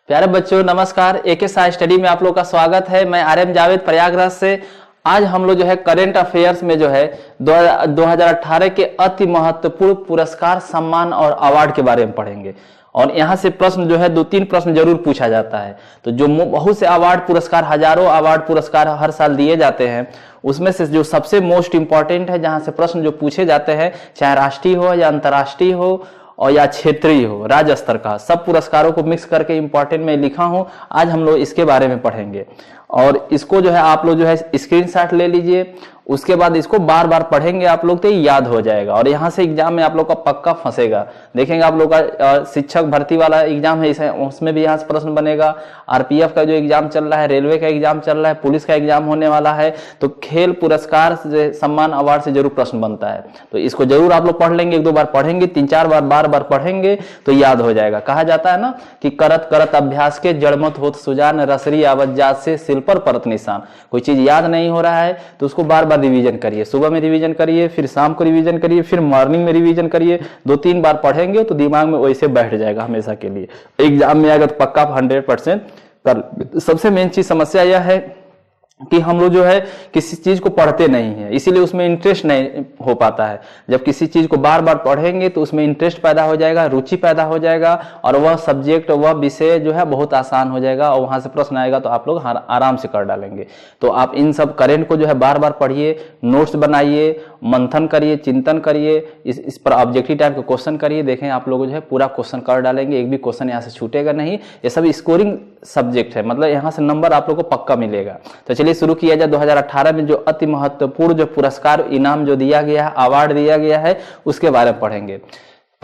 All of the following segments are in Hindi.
प्यारे बच्चों नमस्कार। एके साई स्टडी में आप लोग का स्वागत है। मैं आर्यन जावेद प्रयागराज से। आज हम लोग जो है करेंट अफेयर्स में जो है 2018 के अति महत्वपूर्ण पुरस्कार, सम्मान और अवार्ड के बारे में पढ़ेंगे। और यहाँ से प्रश्न जो है 2-3 प्रश्न जरूर पूछा जाता है। तो जो बहुत से अवार्ड पुरस्कार, हजारों अवार्ड पुरस्कार हर साल दिए जाते हैं, उसमें से जो सबसे मोस्ट इंपॉर्टेंट है, जहाँ से प्रश्न जो पूछे जाते हैं, चाहे राष्ट्रीय हो या अंतर्राष्ट्रीय हो और या क्षेत्रीय हो, राज्य स्तर का, सब पुरस्कारों को मिक्स करके इंपॉर्टेंट में लिखा हूं। आज हम लोग इसके बारे में पढ़ेंगे और इसको जो है आप लोग जो है स्क्रीनशॉट ले लीजिए। उसके बाद इसको बार बार पढ़ेंगे आप लोग तो याद हो जाएगा और यहाँ से एग्जाम में आप लोग का पक्का फंसेगा। देखेंगे आप लोग का शिक्षक भर्ती वाला एग्जाम है, उसमें भी यहाँ से प्रश्न बनेगा। आरपीएफ का जो एग्जाम चल रहा है, रेलवे का एग्जाम चल रहा है, पुलिस का एग्जाम होने वाला है, तो खेल पुरस्कार से, सम्मान अवार्ड से जरूर प्रश्न बनता है। तो इसको जरूर आप लोग पढ़ लेंगे, 1-2 बार पढ़ेंगे, 3-4 बार बार बार पढ़ेंगे तो याद हो जाएगा। कहा जाता है ना कि करत करत अभ्यास के जड़मत होत सुजान, रसरी आवत जात से सिल पर परत निशान। कोई चीज याद नहीं हो रहा है तो उसको बार बार रिवीजन करिए। सुबह में रिवीजन करिए, फिर शाम को रिवीजन करिए, फिर मॉर्निंग में रिवीजन करिए। 2-3 बार पढ़ेंगे तो दिमाग में वैसे बैठ जाएगा हमेशा के लिए। एग्जाम में आएगा तो पक्का 100% कर। सबसे मेन चीज समस्या यह है कि हम लोग जो है किसी चीज को पढ़ते नहीं है, इसीलिए उसमें इंटरेस्ट नहीं हो पाता है। जब किसी चीज को बार बार पढ़ेंगे तो उसमें इंटरेस्ट पैदा हो जाएगा, रुचि पैदा हो जाएगा और वह सब्जेक्ट, वह विषय जो है बहुत आसान हो जाएगा और वहां से प्रश्न आएगा तो आप लोग आराम से कर डालेंगे। तो आप इन सब करेंट को जो है बार बार पढ़िए, नोट्स बनाइए, मंथन करिए, चिंतन करिए, इस पर ऑब्जेक्टिव टाइप का क्वेश्चन करिए। देखें आप लोग जो है पूरा क्वेश्चन कर डालेंगे, एक भी क्वेश्चन यहाँ से छूटेगा नहीं। ये सब स्कोरिंग सब्जेक्ट है, मतलब यहाँ से नंबर आप लोग को पक्का मिलेगा। तो चलिए शुरू किया जाए। 2018 में जो अति महत्वपूर्ण जो पुरस्कार, इनाम जो दिया गया है, अवार्ड दिया गया है, उसके बारे में पढ़ेंगे।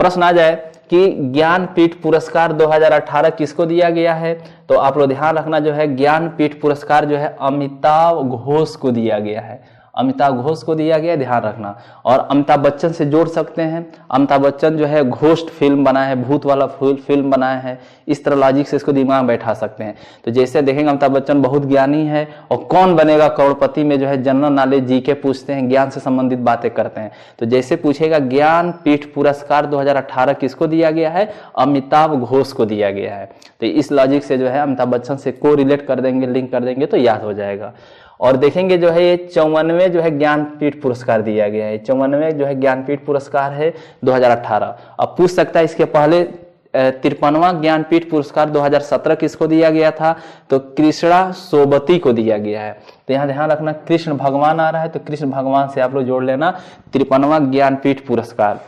प्रश्न आ जाए कि ज्ञानपीठ पुरस्कार 2018 किसको दिया गया है, तो आप लोग ध्यान रखना जो है ज्ञानपीठ पुरस्कार जो है अमिताभ घोष को दिया गया है। अमिताभ घोष को दिया गया, ध्यान रखना। और अमिताभ बच्चन से जोड़ सकते हैं। अमिताभ बच्चन जो है घोस्ट फिल्म बनाया है, भूत वाला फिल्म बनाया है। इस तरह लॉजिक से इसको दिमाग में बैठा सकते हैं। तो जैसे देखेंगे अमिताभ बच्चन बहुत ज्ञानी है और कौन बनेगा करोड़पति में जो है जनरल नॉलेज जीके पूछते हैं, ज्ञान से संबंधित बातें करते हैं। तो जैसे पूछेगा ज्ञानपीठ पुरस्कार 2018 किसको दिया गया है, अमिताभ घोष को दिया गया है। तो इस लॉजिक से जो है अमिताभ बच्चन से को रिलेट कर देंगे, लिंक कर देंगे तो याद हो जाएगा। और देखेंगे जो है ये 54वें जो है ज्ञानपीठ पुरस्कार दिया गया है। 54वें जो है ज्ञानपीठ पुरस्कार है 2018। अब पूछ सकता है इसके पहले 53वां ज्ञानपीठ पुरस्कार 2017 किसको दिया गया था, तो कृष्णा सोबती को दिया गया है। तो यहाँ ध्यान रखना कृष्ण भगवान आ रहा है तो कृष्ण भगवान से आप लोग जोड़ लेना 53वां ज्ञानपीठ पुरस्कार।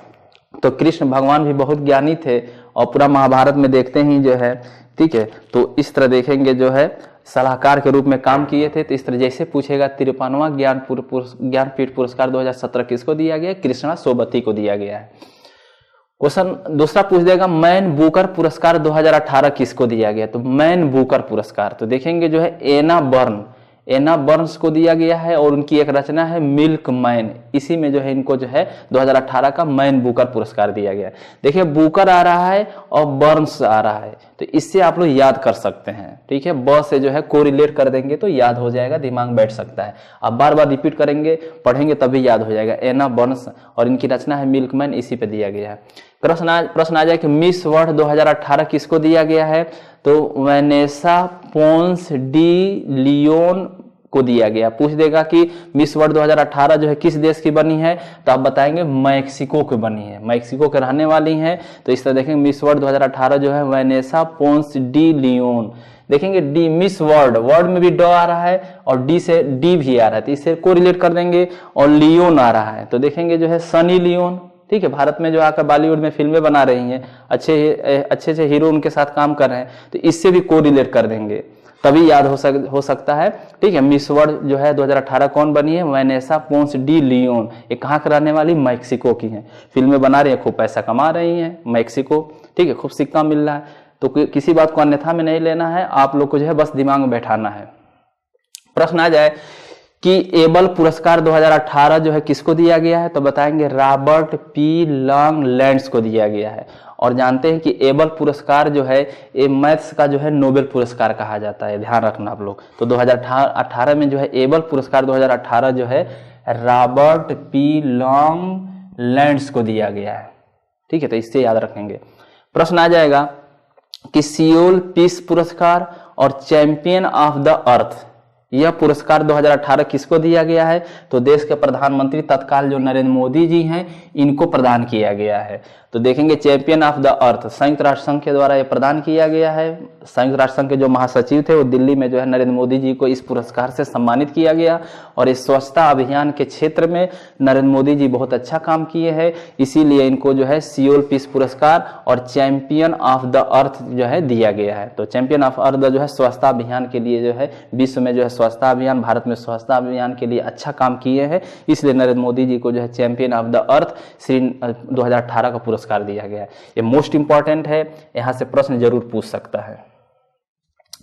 तो कृष्ण भगवान भी बहुत ज्ञानी थे और पूरा महाभारत में देखते ही जो है, ठीक है। तो इस तरह देखेंगे जो है सलाहकार के रूप में काम किए थे। तो इस तरह जैसे पूछेगा 53वां ज्ञानपीठ पुरस्कार 2017 किसको दिया गया, कृष्णा सोबती को दिया गया है। क्वेश्चन दूसरा पूछ देगा मैन बुकर पुरस्कार 2018 किसको दिया गया, तो मैन बुकर पुरस्कार तो देखेंगे जो है एना बर्न्स को दिया गया है और उनकी एक रचना है मिल्क मैन। इसी में जो है इनको जो है 2018 का मैन बुकर पुरस्कार दिया गया है। देखिए बुकर आ रहा है और बर्न्स आ रहा है तो इससे आप लोग याद कर सकते हैं, ठीक है। ब से जो है कोरिलेट कर देंगे तो याद हो जाएगा, दिमाग में बैठ सकता है। आप बार बार रिपीट करेंगे, पढ़ेंगे तभी याद हो जाएगा। एना बर्न्स और इनकी रचना है मिल्क मैन, इसी पे दिया गया है। प्रश्न आ जाए कि मिस वर्ल्ड 2018 किसको दिया गया है, तो वैनेसा पोंस डी लियोन को दिया गया। पूछ देगा कि मिस वर्ल्ड 2018 जो है किस देश की बनी है, तो आप बताएंगे मैक्सिको की बनी है, मैक्सिको के रहने वाली हैं। तो इस तरह देखेंगे मिस वर्ल्ड 2018 जो है वैनेसा पोंस डी लियोन। देखेंगे डी मिस वर्ल्ड, वर्ड में भी ड आ रहा है और डी से डी भी आ रहा है तो इससे को रिलेट कर देंगे। और लियोन आ रहा है तो देखेंगे जो है सनी लियोन, ठीक है। भारत में जो आकर बॉलीवुड में फिल्में बना रही हैं, अच्छे से हीरो उनके साथ काम कर रहे हैं तो इससे भी को रिलेट कर देंगे तभी याद हो सकता है, ठीक है। मिस वर्ल्ड जो है 2018 कौन बनी है, वैनेसा पोंस डी लियोन। ये कहाँ के रहने वाली, मैक्सिको की है। फिल्में बना रही है, खूब पैसा कमा रही हैं मैक्सिको, ठीक है, खूब सिक्का मिल रहा है। तो किसी बात को अन्यथा में नहीं लेना है, आप लोग को जो है बस दिमाग में बैठाना है। प्रश्न आ जाए कि एबल पुरस्कार 2018 जो है किसको दिया गया है, तो बताएंगे रॉबर्ट पी लॉन्गलैंड्स को दिया गया है। और जानते हैं कि एबल पुरस्कार जो है ये मैथ्स का जो है नोबेल पुरस्कार कहा जाता है, ध्यान रखना आप लोग। तो 2018 में जो है एबल पुरस्कार 2018 जो है रॉबर्ट पी लॉन्गलैंड्स को दिया गया है, ठीक है। तो इससे याद रखेंगे। प्रश्न आ जाएगा कि सियोल पीस पुरस्कार और चैंपियन ऑफ द अर्थ, यह पुरस्कार 2018 किसको दिया गया है? तो देश के प्रधानमंत्री तत्काल जो नरेंद्र मोदी जी हैं, इनको प्रदान किया गया है। तो देखेंगे चैंपियन ऑफ द अर्थ संयुक्त राष्ट्र संघ के द्वारा यह प्रदान किया गया है। संयुक्त राष्ट्र संघ के जो महासचिव थे वो दिल्ली में जो है नरेंद्र मोदी जी को इस पुरस्कार से सम्मानित किया गया। और इस स्वच्छता अभियान के क्षेत्र में नरेंद्र मोदी जी बहुत अच्छा काम किए हैं, इसीलिए इनको जो है सियोल पीस पुरस्कार और चैंपियन ऑफ द अर्थ जो है दिया गया है। तो चैंपियन ऑफ अर्थ जो है स्वच्छता अभियान के लिए जो है विश्व में जो है स्वच्छता अभियान, भारत में स्वच्छता अभियान के लिए अच्छा काम किए हैं, इसलिए नरेंद्र मोदी जी को जो है चैंपियन ऑफ द अर्थ 2018 का पुरस्कार दिया गया है। ये मोस्ट इंपॉर्टेंट है, यहां से प्रश्न जरूर पूछ सकता है।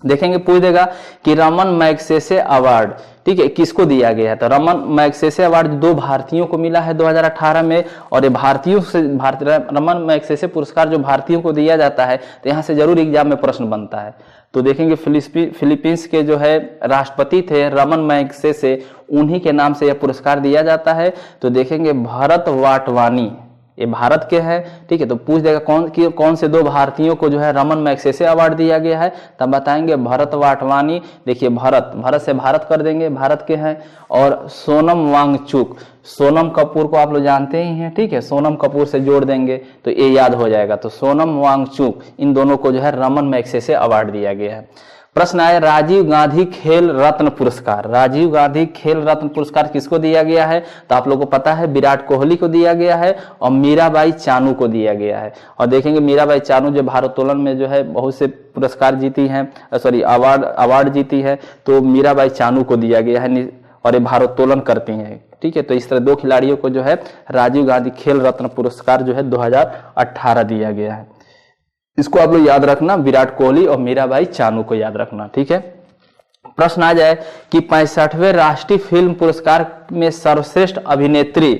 देखेंगे पूछ देगा कि रमन मैग्सेसे अवार्ड, ठीक है, किसको दिया गया है? तो रमन मैग्सेसे अवार्ड 2 भारतीयों को मिला है 2018 में। और ये भारतीयों से रमन मैग्सेसे पुरस्कार जो भारतीयों को दिया जाता है, तो यहाँ से जरूर एग्जाम में प्रश्न बनता है। तो देखेंगे फिलीपींस के जो है राष्ट्रपति थे रमन मैग्सेसे, उन्हीं के नाम से यह पुरस्कार दिया जाता है। तो देखेंगे भरत वाटवानी, ये भारत के हैं, ठीक है। तो पूछ देगा कौन से 2 भारतीयों को जो है रमन मैग्सेसे अवार्ड दिया गया है? तब बताएंगे भरत वाटवानी। देखिए भारत से भारत कर देंगे, भारत के हैं। और सोनम वांगचुक, सोनम कपूर को आप लोग जानते ही हैं, ठीक है, सोनम कपूर से जोड़ देंगे तो ये याद हो जाएगा। तो सोनम वांगचुक, इन दोनों को जो है रमन मैग्सेसे अवार्ड दिया गया है। प्रश्न आया राजीव गांधी खेल रत्न पुरस्कार, राजीव गांधी खेल रत्न पुरस्कार किसको दिया गया है? तो आप लोगों को पता है विराट कोहली को दिया गया है और मीराबाई चानू को दिया गया है। और देखेंगे मीराबाई चानू जो भारोत्तोलन में जो है बहुत से पुरस्कार जीती हैं, सॉरी अवार्ड जीती है, तो मीराबाई चानू को दिया गया है और ये भारोत्तोलन करती हैं, ठीक है। तो इस तरह 2 खिलाड़ियों को जो है राजीव गांधी खेल रत्न पुरस्कार जो है 2018 दिया गया है। इसको आप लोग याद रखना, विराट कोहली और मीराबाई चानू को याद रखना, ठीक है। प्रश्न आ जाए कि 65वें राष्ट्रीय फिल्म पुरस्कार में सर्वश्रेष्ठ अभिनेत्री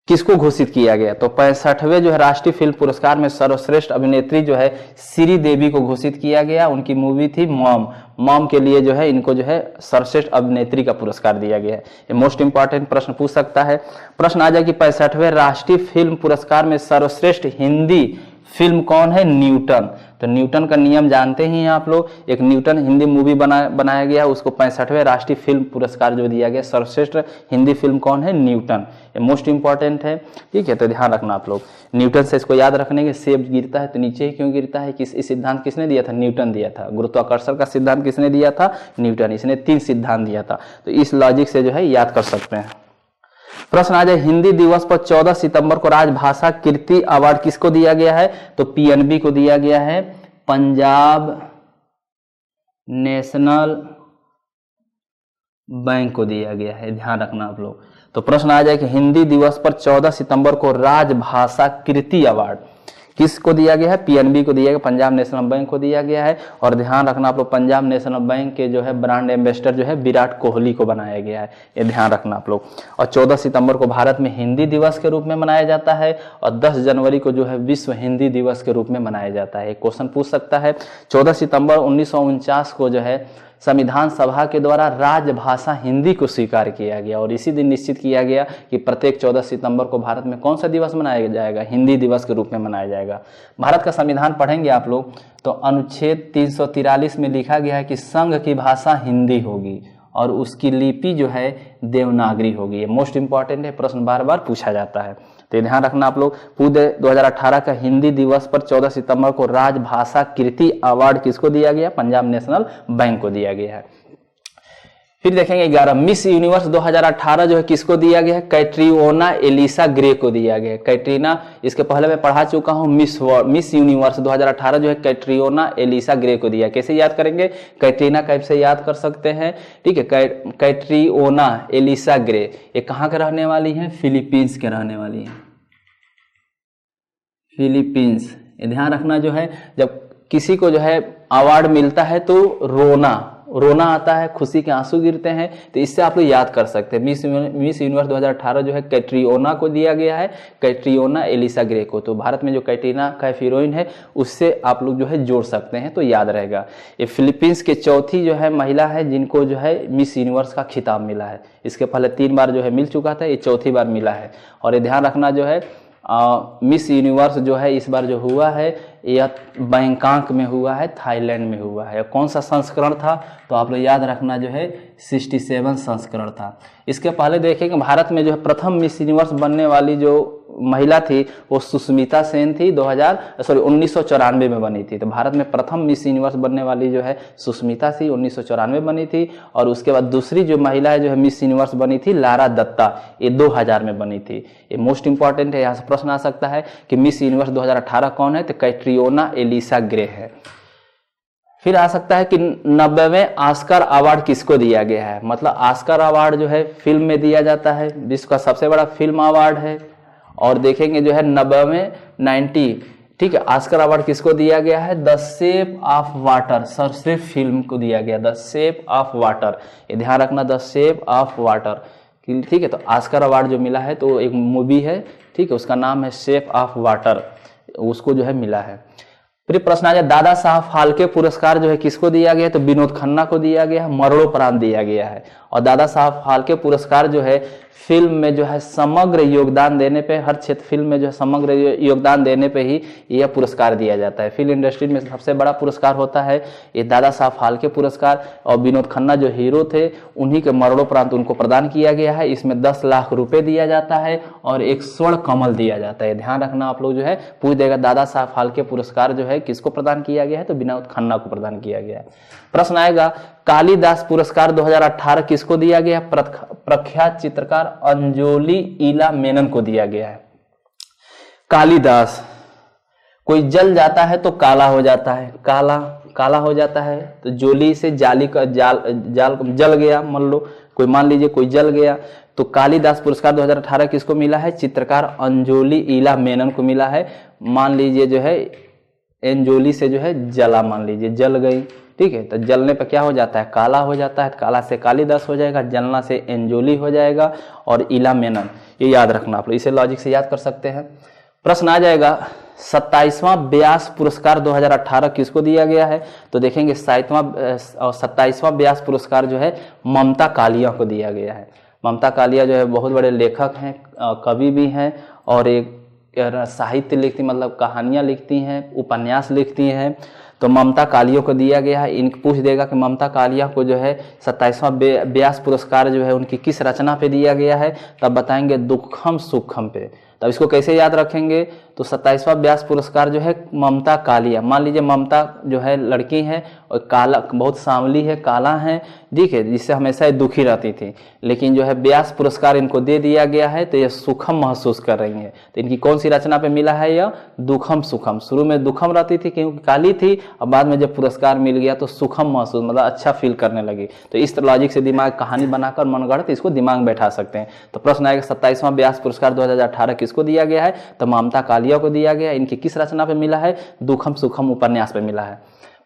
किसको घोषित किया गया? तो 65वें जो है राष्ट्रीय फिल्म पुरस्कार में सर्वश्रेष्ठ अभिनेत्री जो है श्रीदेवी को घोषित किया गया। उनकी मूवी थी मॉम के लिए जो है इनको जो है सर्वश्रेष्ठ अभिनेत्री का पुरस्कार दिया गया है। ये मोस्ट इंपॉर्टेंट प्रश्न पूछ सकता है। प्रश्न आ जाए कि 65वें राष्ट्रीय फिल्म पुरस्कार में सर्वश्रेष्ठ हिंदी फिल्म कौन है? न्यूटन। तो न्यूटन का नियम जानते ही हैं आप लोग, एक न्यूटन हिंदी मूवी बनाया गया, उसको 65वें राष्ट्रीय फिल्म पुरस्कार जो दिया गया। सर्वश्रेष्ठ हिंदी फिल्म कौन है? न्यूटन। ये मोस्ट इंपॉर्टेंट है, ठीक है। तो ध्यान रखना आप लोग, न्यूटन से इसको याद रखने के सेब गिरता है तो नीचे ही क्यों गिरता है? इस सिद्धांत किसने दिया था? न्यूटन दिया था। गुरुत्वाकर्षण का सिद्धांत किसने दिया था? न्यूटन। इसने 3 सिद्धांत दिया था। तो इस लॉजिक से जो है याद कर सकते हैं। प्रश्न आ जाए हिंदी दिवस पर 14 सितंबर को राजभाषा कीर्ति अवार्ड किसको दिया गया है? तो पीएनबी को दिया गया है, पंजाब नेशनल बैंक को दिया गया है, ध्यान रखना आप लोग। तो प्रश्न आ जाए कि हिंदी दिवस पर 14 सितंबर को राजभाषा कीर्ति अवार्ड किसको दिया गया है? पीएनबी को दिया गया, पंजाब नेशनल बैंक को दिया गया है। और ध्यान रखना आप लोग, पंजाब नेशनल बैंक के जो है ब्रांड एम्बेसडर जो है विराट कोहली को बनाया गया है, ये ध्यान रखना आप लोग। और 14 सितंबर को भारत में हिंदी दिवस के रूप में मनाया जाता है और 10 जनवरी को जो है विश्व हिंदी दिवस के रूप में मनाया जाता है। एक क्वेश्चन पूछ सकता है, 14 सितंबर 1949 को जो है संविधान सभा के द्वारा राजभाषा हिंदी को स्वीकार किया गया और इसी दिन निश्चित किया गया कि प्रत्येक 14 सितंबर को भारत में कौन सा दिवस मनाया जाएगा? हिंदी दिवस के रूप में मनाया जाएगा। भारत का संविधान पढ़ेंगे आप लोग तो अनुच्छेद 343 में लिखा गया है कि संघ की भाषा हिंदी होगी और उसकी लिपि जो है देवनागरी होगी। ये मोस्ट इंपॉर्टेंट है, प्रश्न बार बार पूछा जाता है, तो ध्यान रखना आप लोग। पूरे 2018 का हिंदी दिवस पर 14 सितंबर को राजभाषा कीर्ति अवार्ड किसको दिया गया? पंजाब नेशनल बैंक को दिया गया है। फिर देखेंगे 11 मिस यूनिवर्स 2018 जो है किसको दिया गया है? कैट्रियोना एलिसा ग्रे को दिया गया है। कैटरीना, इसके पहले मैं पढ़ा चुका हूं, मिस यूनिवर्स 2018 जो है कैट्रियोना एलिसा ग्रे को दिया। कैसे याद करेंगे? कैटरीना कैसे याद कर सकते हैं, ठीक है। कैट्रियोना एलिसा ग्रे ये कहाँ के रहने वाली हैं? फिलीपींस के रहने वाली हैं, फिलीपींस। ध्यान रखना जो है जब किसी को जो है अवार्ड मिलता है तो रोना आता है, खुशी के आंसू गिरते हैं, तो इससे आप लोग याद कर सकते हैं। मिस यूनिवर्स 2018 जो है कैट्रियोना को दिया गया है, कैट्रियोना एलिसा ग्रे को। तो भारत में जो कैटरीना कैफ हीरोइन है उससे आप लोग जो है जोड़ सकते हैं तो याद रहेगा। ये फिलीपींस के चौथी जो है महिला है जिनको जो है मिस यूनिवर्स का खिताब मिला है। इसके पहले 3 बार जो है मिल चुका था, ये चौथी बार मिला है। और ये ध्यान रखना जो है मिस यूनिवर्स जो है इस बार जो हुआ है यह बैंकॉक में हुआ है, थाईलैंड में हुआ है। कौन सा संस्करण था? तो आप लोग याद रखना जो है 67 संस्करण था। इसके पहले देखेंगे भारत में जो है प्रथम मिस यूनिवर्स बनने वाली जो महिला थी वो सुष्मिता सेन थी। 1994 में बनी थी। तो भारत में प्रथम मिस यूनिवर्स बनने वाली जो है सुष्मिता थी, 1994 में बनी थी। और उसके बाद दूसरी जो महिला है जो है मिस यूनिवर्स बनी थी लारा दत्ता, ये 2000 में बनी थी। ये मोस्ट इंपॉर्टेंट है, यहाँ से प्रश्न आ सकता है कि मिस यूनिवर्स 2018 कौन है? तो कैट्रियोना एलिसा ग्रे है। फिर आ सकता है कि 90वें ऑस्कर अवार्ड किसको दिया गया है? मतलब ऑस्कर अवार्ड जो है फिल्म में दिया जाता है, विश्व का सबसे बड़ा फिल्म अवार्ड है। और देखेंगे जो है 90 ठीक है, ऑस्कर अवार्ड किसको दिया गया है? द शेप ऑफ वाटर, सर्वश्रेष्ठ फिल्म को दिया गया, द शेप ऑफ वाटर। ये ध्यान रखना, द शेप ऑफ वाटर, ठीक है। तो ऑस्कर अवार्ड जो मिला है तो एक मूवी है, ठीक है, उसका नाम है शेप ऑफ वाटर, उसको जो है मिला है। फिर प्रश्न आ जाए दादा साहब फाल्के पुरस्कार जो है किसको दिया गया है? तो विनोद खन्ना को दिया गया है, मरणोपरांत दिया गया है। और दादा साहब फाल्के पुरस्कार जो है फिल्म में जो है समग्र योगदान देने पे, हर क्षेत्र फिल्म में जो है समग्र योगदान देने पे ही यह पुरस्कार दिया जाता है। फिल्म इंडस्ट्री में सबसे बड़ा पुरस्कार होता है ये दादा साहब फाल्के पुरस्कार। और विनोद खन्ना जो हीरो थे उन्हीं के मरणोपरांत उनको प्रदान किया गया है। इसमें 10 लाख रुपए दिया जाता है और एक स्वर्ण कमल दिया जाता है। ध्यान रखना, आप लोग जो है पूछ देगा दादा साहब फाल्के पुरस्कार जो है किसको प्रदान किया गया है? तो विनोद खन्ना को प्रदान किया गया है। प्रश्न आएगा कालिदास पुरस्कार 2018 किसको दिया गया? प्रख्यात चित्रकार अंजोली ईला मेनन को दिया गया है। कालिदास, कोई जल जाता है तो काला हो जाता है, काला हो जाता है। तो जोली से जाली का जाल जल गया, मान लीजिए कोई जल गया। तो कालिदास पुरस्कार 2018 किसको मिला है? चित्रकार अंजोली ईला मेनन को मिला है। मान लीजिए जो है एंजोली से जो है जला, मान लीजिए जल गई, ठीक है। तो जलने पर क्या हो जाता है? काला हो जाता है। काला से कालिदास हो जाएगा, जलना से एंजोली हो जाएगा और ईला मेनन, ये याद रखना आप लोग, इसे लॉजिक से याद कर सकते हैं। प्रश्न आ जाएगा 27वां व्यास पुरस्कार 2018 किसको दिया गया है? तो देखेंगे 27वां व्यास पुरस्कार जो है ममता कालिया को दिया गया है। ममता कालिया जो है बहुत बड़े लेखक हैं, कवि भी हैं और एक साहित्य लिखती, मतलब कहानियां लिखती हैं, उपन्यास लिखती हैं। तो ममता कालिया को दिया गया है। इनको पूछ देगा कि ममता कालिया को जो है 27वां व्यास पुरस्कार जो है उनकी किस रचना पे दिया गया है? तब बताएंगे दुखम सुखम पे। तब इसको कैसे याद रखेंगे? तो 27वां व्यास पुरस्कार जो है ममता कालिया, मान लीजिए ममता जो है लड़की है और काला, बहुत सांवली है, काला है, ठीक है, जिससे हमेशा ये दुखी रहती थी। लेकिन जो है व्यास पुरस्कार इनको दे दिया गया है तो ये सुखम महसूस कर रही हैं। तो इनकी कौन सी रचना पे मिला है? यह दुखम सुखम। शुरू में दुखम रहती थी क्योंकि काली थी, और बाद में जब पुरस्कार मिल गया तो सुखम महसूस, मतलब अच्छा फील करने लगी। तो इस लॉजिक से दिमाग कहानी बनाकर मनगढ़ंत इसको दिमाग में बैठा सकते हैं। तो प्रश्न आएगा 27वां व्यास पुरस्कार 2018 किसको दिया गया है? तो ममता कालिया को दिया गया। इनकी किस रचना पे मिला है? दुखम सुखम उपन्यास पे मिला है।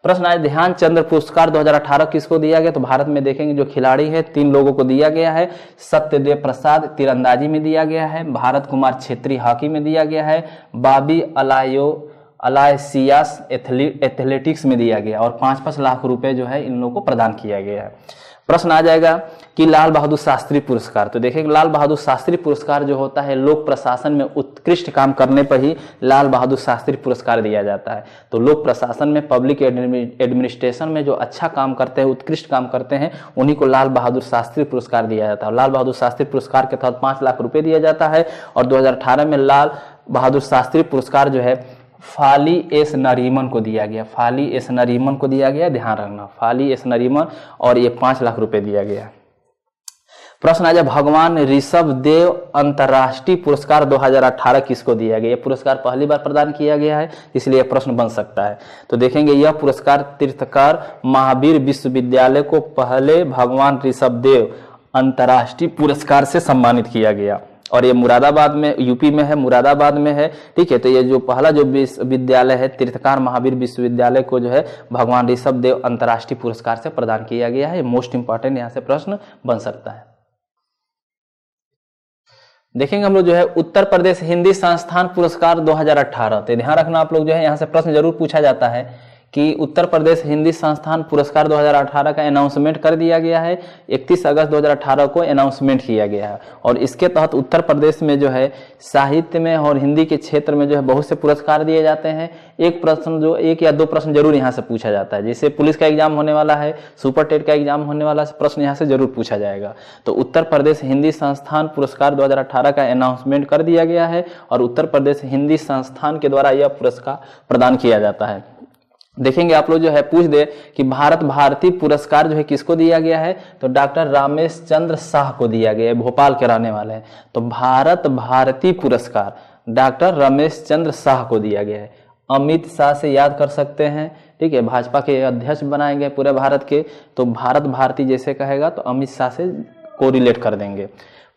प्रश्न आए ध्यानचंद्र पुरस्कार 2018 किसको दिया गया? तो भारत में देखेंगे जो खिलाड़ी है 3 लोगों को दिया गया है। सत्यदेव प्रसाद तीरंदाजी में दिया गया है, भारत कुमार छेत्री हॉकी में दिया गया है, बॉबी अलायसियास एथलेटिक्स में दिया गया और 5-5 लाख रुपए जो है इन लोगों को प्रदान किया गया है। प्रश्न आ जाएगा कि लाल बहादुर शास्त्री पुरस्कार। तो देखेंगे लाल बहादुर शास्त्री पुरस्कार जो होता है लोक प्रशासन में उत्कृष्ट काम करने पर ही लाल बहादुर शास्त्री पुरस्कार दिया जाता है। तो लोक प्रशासन में, पब्लिक एडमिनिस्ट्रेशन में जो अच्छा काम करते हैं, उत्कृष्ट काम करते हैं, उन्हीं को लाल बहादुर शास्त्री पुरस्कार दिया जाता है। लाल बहादुर शास्त्री पुरस्कार के तहत 5 लाख रुपए दिया जाता है। और 2018 में लाल बहादुर शास्त्री पुरस्कार जो है फाली एस नरीमन को दिया गया, फाली एस नरीमन को दिया गया, ध्यान रखना, फाली एस नरीमन, और ये 5 लाख रुपए दिया गया। प्रश्न आ जाए भगवान ऋषभ देव अंतर्राष्ट्रीय पुरस्कार 2018 किसको दिया गया? यह पुरस्कार पहली बार प्रदान किया गया है, इसलिए प्रश्न बन सकता है। तो देखेंगे यह पुरस्कार तीर्थकार महावीर विश्वविद्यालय को पहले भगवान ऋषभ देव अंतर्राष्ट्रीय पुरस्कार से सम्मानित किया गया और ये मुरादाबाद में, यूपी में है, मुरादाबाद में है, ठीक है। तो ये जो पहला जो विश्वविद्यालय है तीर्थकार महावीर विश्वविद्यालय को जो है भगवान ऋषभ देव अंतर्राष्ट्रीय पुरस्कार से प्रदान किया गया है। मोस्ट इंपॉर्टेंट यहाँ से प्रश्न बन सकता है। देखेंगे हम लोग जो है उत्तर प्रदेश हिंदी संस्थान पुरस्कार 2018। तो ध्यान रखना आप लोग जो है यहाँ से प्रश्न जरूर पूछा जाता है कि उत्तर प्रदेश हिंदी संस्थान पुरस्कार 2018 का अनाउंसमेंट कर दिया गया है। 31 अगस्त 2018 को अनाउंसमेंट किया गया है और इसके तहत उत्तर प्रदेश में जो है साहित्य में और हिंदी के क्षेत्र में जो है बहुत से पुरस्कार दिए जाते हैं। एक या दो प्रश्न जरूर यहाँ से पूछा जाता है, जैसे पुलिस का एग्जाम होने वाला है, सुपर टेट का एग्जाम होने वाला है, प्रश्न यहाँ से जरूर पूछा जाएगा। तो उत्तर प्रदेश हिंदी संस्थान पुरस्कार 2018 का अनाउंसमेंट कर दिया गया है और उत्तर प्रदेश हिंदी संस्थान के द्वारा यह पुरस्कार प्रदान किया जाता है। देखेंगे आप लोग जो है पूछ दे कि भारत भारती पुरस्कार जो है किसको दिया गया है, तो डॉक्टर रामेश चंद्र शाह को दिया गया है, भोपाल के रहने वाले हैं। तो भारत भारती पुरस्कार डॉक्टर रमेश चंद्र शाह को दिया गया है। अमित शाह से याद कर सकते हैं, ठीक है, भाजपा के अध्यक्ष बनाए गए पूरे भारत के, तो भारत भारती जैसे कहेगा तो अमित शाह से कोरिलेट कर देंगे।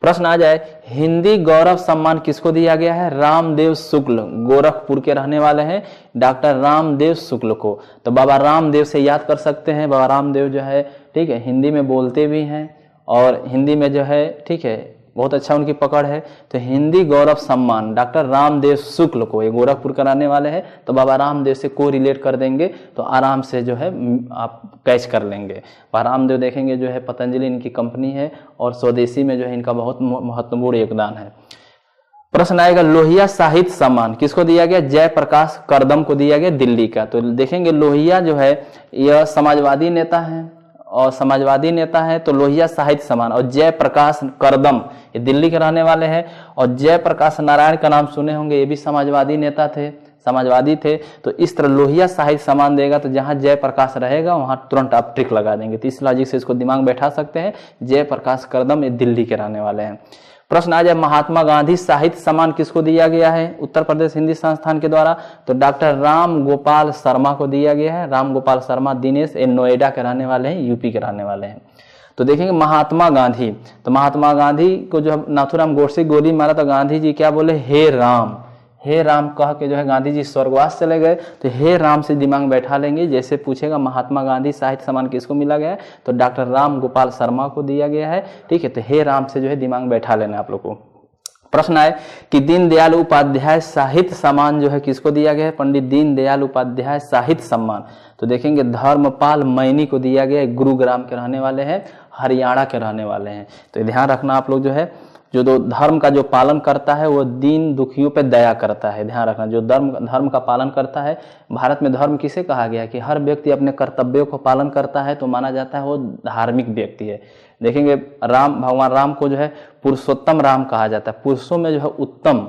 प्रश्न आ जाए, हिंदी गौरव सम्मान किसको दिया गया है, रामदेव शुक्ल, गोरखपुर के रहने वाले हैं डॉक्टर रामदेव शुक्ल को। तो बाबा रामदेव से याद कर सकते हैं, बाबा रामदेव जो है ठीक है हिंदी में बोलते भी हैं और हिंदी में जो है ठीक है बहुत अच्छा उनकी पकड़ है। तो हिंदी गौरव सम्मान डॉक्टर रामदेव शुक्ल को, ये गोरखपुर कराने वाले हैं, तो बाबा रामदेव से को रिलेट कर देंगे तो आराम से जो है आप कैच कर लेंगे। बाबा रामदेव देखेंगे जो है पतंजलि इनकी कंपनी है और स्वदेशी में जो है इनका बहुत महत्वपूर्ण योगदान है। प्रश्न आएगा, लोहिया साहित्य सम्मान किसको दिया गया, जयप्रकाश करदम को दिया गया दिल्ली का। तो देखेंगे लोहिया जो है यह समाजवादी नेता है और समाजवादी नेता है, तो लोहिया साहित्य सम्मान, और जयप्रकाश करदम ये दिल्ली के रहने वाले हैं। और जयप्रकाश नारायण का नाम सुने होंगे, ये भी समाजवादी नेता थे, समाजवादी थे। तो इस तरह लोहिया साहित्य सम्मान देगा तो जहां जयप्रकाश रहेगा वहां तुरंत आप ट्रिक लगा देंगे। तो इस लॉजिक से इसको दिमाग बैठा सकते हैं, जयप्रकाश करदम ये दिल्ली के रहने वाले हैं। प्रश्न आ जाए, महात्मा गांधी साहित्य सम्मान किसको दिया गया है उत्तर प्रदेश हिंदी संस्थान के द्वारा, तो डॉक्टर राम गोपाल शर्मा को दिया गया है। राम गोपाल शर्मा दिनेश ये नोएडा के रहने वाले हैं, यूपी के रहने वाले हैं। तो देखेंगे महात्मा गांधी, तो महात्मा गांधी को जो नाथूराम गोडसे गोली मारा तो गांधी जी क्या बोले, हे राम कह के जो है गांधी जी स्वर्गवास चले गए। तो हे राम से दिमाग बैठा लेंगे, जैसे पूछेगा महात्मा गांधी साहित्य सम्मान किसको मिला गया है, तो डॉक्टर राम गोपाल शर्मा को दिया गया है, ठीक है। तो हे राम से जो है दिमाग बैठा लेना आप लोग को। प्रश्न आए कि दीनदयाल उपाध्याय साहित्य सम्मान जो है किसको दिया गया है, पंडित दीनदयाल उपाध्याय साहित्य सम्मान। तो देखेंगे धर्मपाल मैनी को दिया गया है, गुरुग्राम के रहने वाले हैं, हरियाणा के रहने वाले हैं। तो ध्यान रखना आप लोग जो है, जो धर्म का जो पालन करता है वो दीन दुखियों पे दया करता है। ध्यान रखना, जो धर्म का पालन करता है, भारत में धर्म किसे कहा गया है कि हर व्यक्ति अपने कर्तव्यों को पालन करता है तो माना जाता है वो धार्मिक व्यक्ति है। देखेंगे भगवान राम को जो है पुरुषोत्तम राम कहा जाता है, पुरुषों में जो है उत्तम,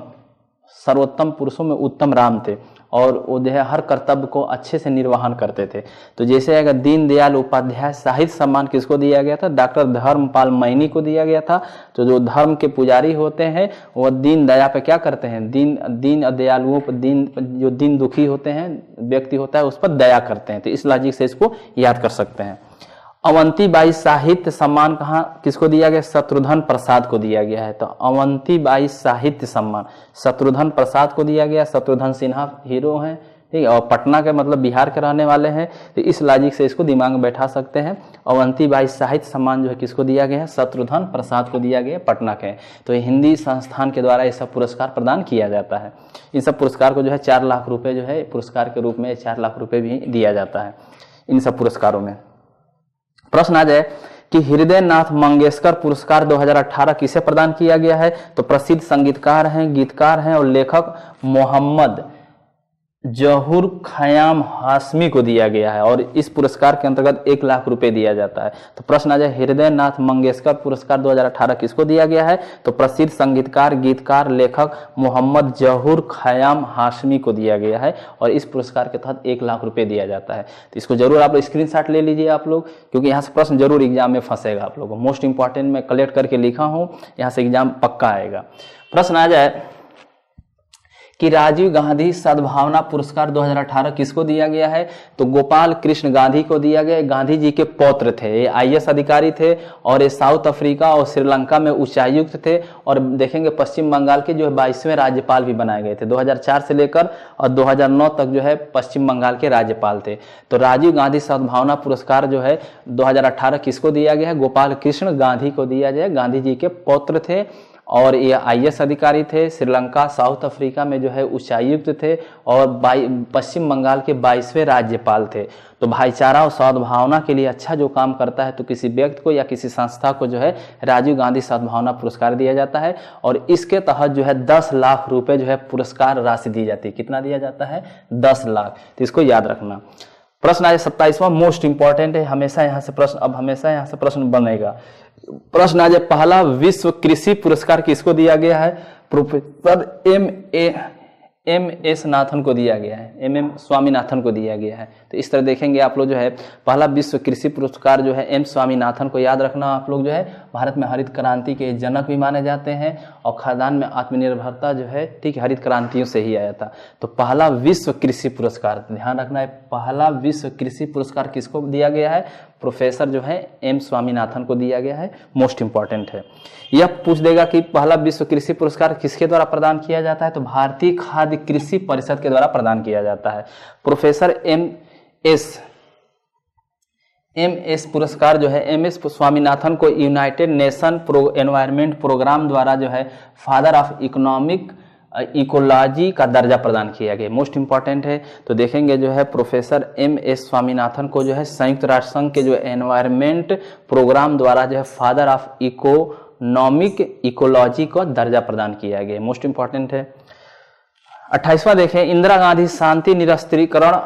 सर्वोत्तम पुरुषों में उत्तम राम थे और वो जो है हर कर्तव्य को अच्छे से निर्वहन करते थे। तो जैसे अगर दीनदयाल उपाध्याय साहित्य सम्मान किसको दिया गया था, डॉक्टर धर्मपाल मैनी को दिया गया था। तो जो धर्म के पुजारी होते हैं वो दीन दया पे क्या करते हैं, दीन दयालुओं पर, जो दीन दुखी होते हैं व्यक्ति होता है उस पर दया करते हैं। तो इस लॉजिक से इसको याद कर सकते हैं। अवंतीबाई साहित्य सम्मान कहाँ किसको दिया गया, शत्रुघ्न प्रसाद को दिया गया है। तो अवंतीबाई साहित्य सम्मान शत्रुघ्न प्रसाद को दिया गया। शत्रुघ्न सिन्हा हीरो हैं, ठीक है, और पटना के मतलब बिहार के रहने वाले हैं। तो इस लॉजिक से इसको दिमाग में बैठा सकते हैं। अवंतीबाई साहित्य सम्मान जो है किसको दिया गया है, शत्रुघ्न प्रसाद को दिया गया, पटना के। तो हिंदी संस्थान के द्वारा ये सब पुरस्कार प्रदान किया जाता है। इन सब पुरस्कार को जो है 4 लाख रुपए जो है पुरस्कार के रूप में 4 लाख रुपए भी दिया जाता है इन सब पुरस्कारों में। प्रश्न आ जाए कि हृदय नाथ मंगेशकर पुरस्कार 2018 किसे प्रदान किया गया है, तो प्रसिद्ध संगीतकार हैं, गीतकार हैं और लेखक मोहम्मद जहूर खयाम हाशमी को दिया गया है और इस पुरस्कार के अंतर्गत 1 लाख रुपए दिया जाता है। तो प्रश्न आ जाए, हृदय नाथ मंगेशकर पुरस्कार 2018 किसको दिया गया है, तो प्रसिद्ध संगीतकार, गीतकार, लेखक मोहम्मद जहूर खयाम हाशमी को दिया गया है और इस पुरस्कार के तहत 1 लाख रुपए दिया जाता है। तो इसको जरूर आप स्क्रीनशॉट ले लीजिए आप लोग, क्योंकि यहाँ से प्रश्न जरूर एग्जाम में फंसेगा। आप लोगों को मोस्ट इंपॉर्टेंट में कलेक्ट करके लिखा हूँ, यहाँ से एग्जाम पक्का आएगा। प्रश्न आ जाए कि राजीव गांधी सद्भावना पुरस्कार 2018 किसको दिया गया है, तो गोपाल कृष्ण गांधी को दिया गया। गांधी जी के पौत्र थे, ये IAS अधिकारी थे और ये साउथ अफ्रीका और श्रीलंका में उच्चायुक्त थे और देखेंगे पश्चिम बंगाल के जो है 22वें राज्यपाल भी बनाए गए थे। 2004 से लेकर और 2009 तक जो है पश्चिम बंगाल के राज्यपाल थे। तो राजीव गांधी सद्भावना पुरस्कार जो है 2018 किसको दिया गया है, गोपाल कृष्ण गांधी को दिया जाए। गांधी जी के पौत्र थे और ये IAS अधिकारी थे। श्रीलंका, साउथ अफ्रीका में जो है उच्चायुक्त थे और पश्चिम बंगाल के 22वें राज्यपाल थे। तो भाईचारा और सद्भावना के लिए अच्छा जो काम करता है तो किसी व्यक्ति को या किसी संस्था को जो है राजीव गांधी सद्भावना पुरस्कार दिया जाता है और इसके तहत जो है 10 लाख रुपए जो है पुरस्कार राशि दी जाती है। कितना दिया जाता है? 10 लाख। तो इसको याद रखना। प्रश्न आज 27वां मोस्ट इंपॉर्टेंट है, हमेशा यहाँ से प्रश्न बनेगा। प्रश्न आज पहला विश्व कृषि पुरस्कार किसको दिया गया है? Professor M.S. नाथन को दिया गया है, M.M. स्वामीनाथन को दिया गया है। तो इस तरह देखेंगे आप लोग जो है पहला विश्व कृषि पुरस्कार जो है M. स्वामीनाथन को याद रखना। आप लोग जो है भारत में हरित क्रांति के जनक भी माने जाते हैं और खाद्यान्न में आत्मनिर्भरता जो है ठीक है हरित क्रांतियों से ही आया था। तो पहला विश्व कृषि पुरस्कार ध्यान रखना है, पहला विश्व कृषि पुरस्कार किसको दिया गया है? प्रोफेसर जो है M. स्वामीनाथन को दिया गया है। मोस्ट इंपॉर्टेंट है। यह पूछ देगा कि पहला विश्व कृषि पुरस्कार किसके द्वारा प्रदान किया जाता है? तो भारतीय खाद्य कृषि परिषद के द्वारा प्रदान किया जाता है। Professor M.S. पुरस्कार जो है M.S. स्वामीनाथन को यूनाइटेड नेशन एनवायरनमेंट प्रोग्राम द्वारा जो है फादर ऑफ इकोनॉमिक इकोलॉजी का दर्जा प्रदान किया गया। मोस्ट इंपॉर्टेंट है। तो देखेंगे जो है प्रोफेसर M.S. स्वामीनाथन को जो है संयुक्त राष्ट्र संघ के जो एनवायरनमेंट प्रोग्राम द्वारा जो है फादर ऑफ इकोनॉमिक इकोलॉजी का दर्जा प्रदान किया गया। मोस्ट इंपॉर्टेंट है। 28वां देखें, इंदिरा गांधी शांति निरस्त्रीकरण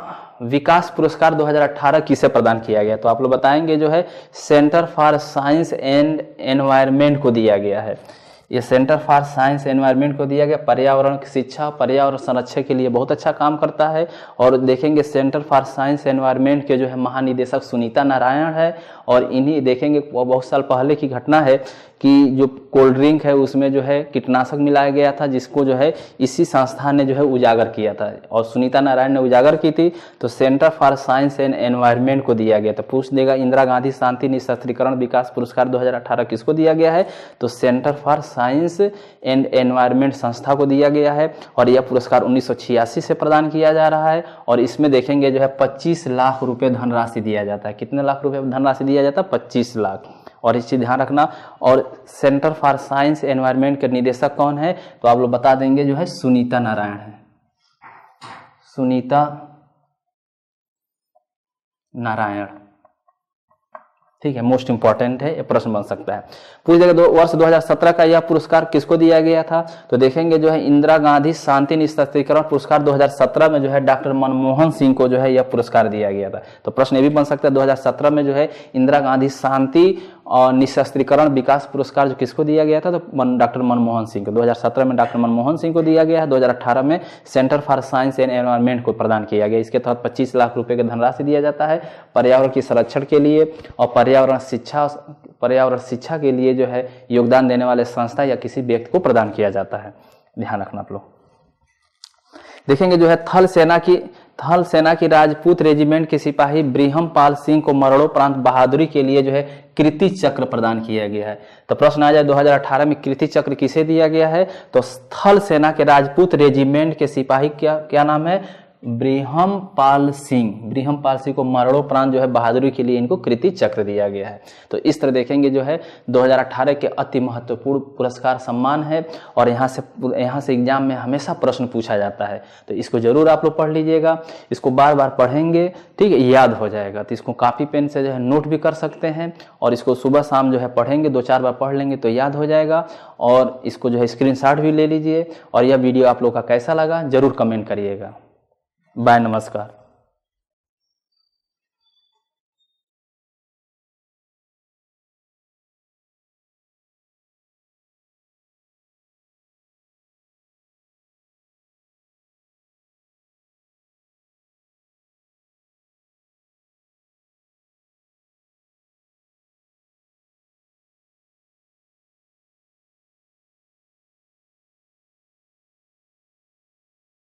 विकास पुरस्कार 2018 किसे प्रदान किया गया? तो आप लोग बताएंगे जो है centre for science and environment को दिया गया है। ये सेंटर फॉर साइंस एनवायरनमेंट को दिया गया। पर्यावरण शिक्षा, पर्यावरण संरक्षण के लिए बहुत अच्छा काम करता है। और देखेंगे सेंटर फॉर साइंस एनवायरनमेंट के जो है महानिदेशक सुनीता नारायण है और इन्हीं देखेंगे बहुत साल पहले की घटना है कि जो कोल्ड ड्रिंक है उसमें जो है कीटनाशक मिलाया गया था जिसको जो है इसी संस्थान ने जो है उजागर किया था और सुनीता नारायण ने उजागर की थी। तो centre for science and environment को दिया गया। तो पूछ देगा इंदिरा गांधी शांति निरस्त्रीकरण विकास पुरस्कार 2018 किसको दिया गया है? तो centre for science and environment संस्था को दिया गया है और यह पुरस्कार 1986 से प्रदान किया जा रहा है और इसमें देखेंगे जो है 25 लाख रुपए धनराशि दिया जाता है। कितने लाख रुपए धनराशि दिया जाता है? 25 लाख। और इस चीज ध्यान रखना। और सेंटर फॉर साइंस एनवायरनमेंट के निदेशक कौन है? तो आप लोग बता देंगे जो है सुनीता नारायण है, सुनीता नारायण। ठीक है, मोस्ट इंपॉर्टेंट है, ये प्रश्न बन सकता है। पूछ देगा वर्ष 2017 का यह पुरस्कार किसको दिया गया था? तो देखेंगे जो है इंदिरा गांधी शांति निरस्त्रीकरण पुरस्कार 2017 में जो है डॉक्टर मनमोहन सिंह को जो है यह पुरस्कार दिया गया था। तो प्रश्न ये भी बन सकता है 2017 में जो है इंदिरा गांधी शांति और निरस्त्रीकरण विकास पुरस्कार जो किसको दिया गया था? तो डॉक्टर मनमोहन सिंह को। 2017 में डॉक्टर मनमोहन सिंह को दिया गया है। 2018 में centre for science and environment को प्रदान किया गया। इसके तहत 25 लाख रुपए की धनराशि दिया जाता है पर्यावरण की संरक्षण के लिए और पर्यावरण शिक्षा के लिए जो है योगदान देने वाले संस्था या किसी व्यक्ति को प्रदान किया जाता है। ध्यान रखना आप लोग। देखेंगे जो है थल सेना की राजपूत रेजिमेंट के सिपाही ब्रिहमपाल सिंह को मरणोपरांत बहादुरी के लिए जो है कीर्ति चक्र प्रदान किया गया है। तो प्रश्न आ जाए 2018 में कीर्ति चक्र किसे दिया गया है? तो थल सेना के राजपूत रेजिमेंट के सिपाही क्या नाम है? ब्रिहमपाल सिंह को मरणोपरांत जो है बहादुरी के लिए इनको कीर्ति चक्र दिया गया है। तो इस तरह देखेंगे जो है 2018 के अति महत्वपूर्ण पुरस्कार सम्मान है और यहाँ से एग्जाम में हमेशा प्रश्न पूछा जाता है। तो इसको जरूर आप लोग पढ़ लीजिएगा, इसको बार बार पढ़ेंगे, ठीक है, याद हो जाएगा। तो इसको कॉपी पेन से जो है नोट भी कर सकते हैं और इसको सुबह शाम जो है पढ़ेंगे, 2-4 बार पढ़ लेंगे तो याद हो जाएगा। और इसको जो है स्क्रीनशॉट भी ले लीजिए और यह वीडियो आप लोग का कैसा लगा जरूर कमेंट करिएगा। बाय, नमस्कार।